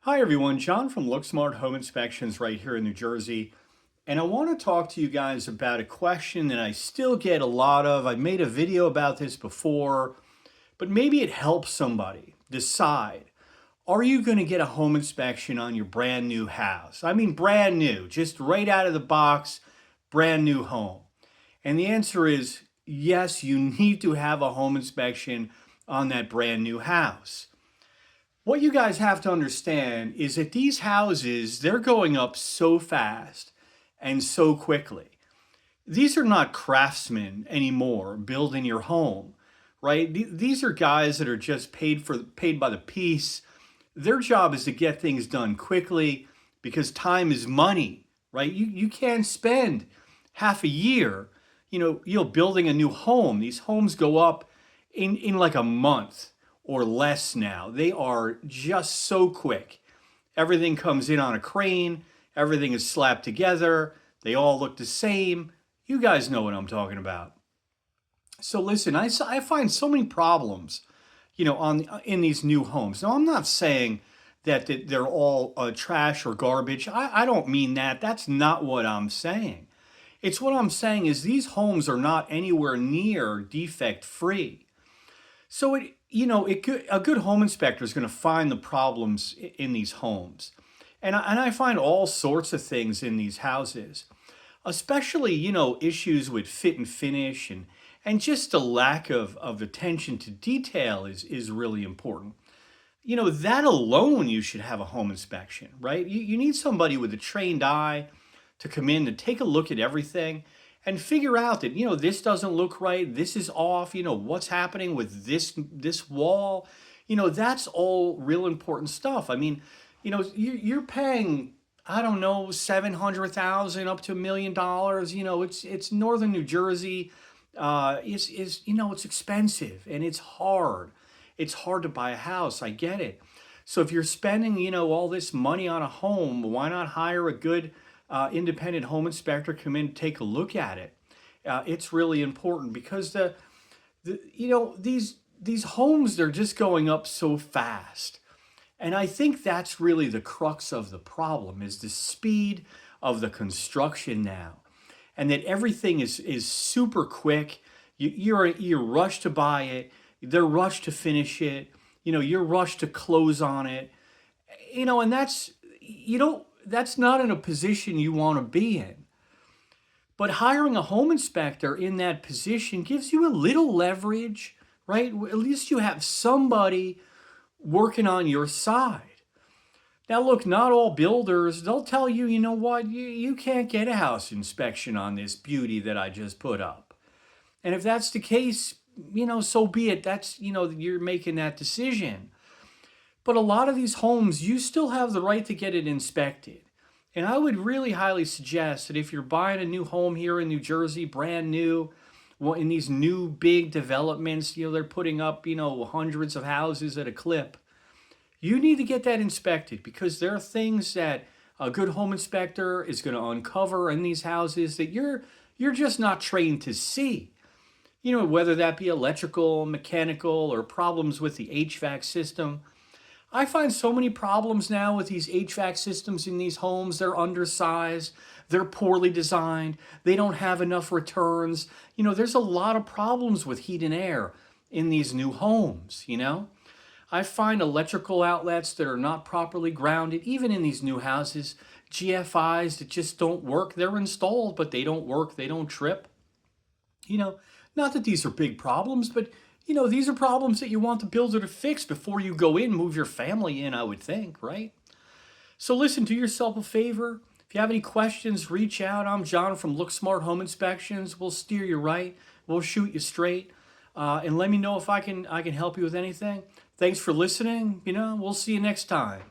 Hi everyone, John from LookSmart Home Inspections right here in New Jersey. And I want to talk to you guys about a question that I still get a lot of. I made a video about this before, but maybe it helps somebody decide. Are you going to get a home inspection on your brand new house? I mean brand new, just right out of the box, brand new home. And the answer is yes, you need to have a home inspection on that brand new house. What you guys have to understand is that these houses, they're going up so fast and so quickly. These are not craftsmen anymore building your home, right? These are guys that are just paid by the piece. Their job is to get things done quickly because time is money, right? You can't spend half a year, building a new home. These homes go up in like a month or less now. They are just so quick. Everything comes in on a crane, everything is slapped together, they all look the same. You guys know what I'm talking about. So listen, I find so many problems, in these new homes. Now, I'm not saying that they're all trash or garbage. I don't mean that. That's not what I'm saying. It's what I'm saying is these homes are not anywhere near defect free. So a good home inspector is going to find the problems in these homes. And I find all sorts of things in these houses, especially, issues with fit and finish and just a lack of attention to detail is really important. That alone, you should have a home inspection, right? You need somebody with a trained eye to come in and take a look at everything and figure out that, this doesn't look right, this is off, what's happening with this wall. That's all real important stuff. I mean, you're paying, I don't know, 700,000 up to $1 million. It's northern New Jersey. It's expensive and it's hard. It's hard to buy a house. I get it. So if you're spending, all this money on a home, why not hire a good independent home inspector, come in, take a look at it? It's really important because these homes, they're just going up so fast. And I think that's really the crux of the problem is the speed of the construction now. And that everything is super quick. You're rushed to buy it. They're rushed to finish it. You're rushed to close on it. And that's not in a position you want to be in. But hiring a home inspector in that position gives you a little leverage, right? At least you have somebody working on your side. Now, look, not all builders, they'll tell you, you know what, you can't get a house inspection on this beauty that I just put up. And if that's the case, so be it. That's, you're making that decision. But a lot of these homes, you still have the right to get it inspected. And I would really highly suggest that if you're buying a new home here in New Jersey, brand new, well, in these new big developments, they're putting up, hundreds of houses at a clip. You need to get that inspected because there are things that a good home inspector is going to uncover in these houses that you're just not trained to see. Whether that be electrical, mechanical, or problems with the HVAC system. I find so many problems now with these HVAC systems in these homes. They're undersized, they're poorly designed, they don't have enough returns. There's a lot of problems with heat and air in these new homes. I find electrical outlets that are not properly grounded, even in these new houses, GFIs that just don't work. They're installed, but they don't work, they don't trip. Not that these are big problems, but these are problems that you want the builder to fix before you go in, move your family in, I would think, right? So listen, do yourself a favor. If you have any questions, reach out. I'm John from LookSmart Home Inspections. We'll steer you right. We'll shoot you straight. And let me know if I can help you with anything. Thanks for listening. We'll see you next time.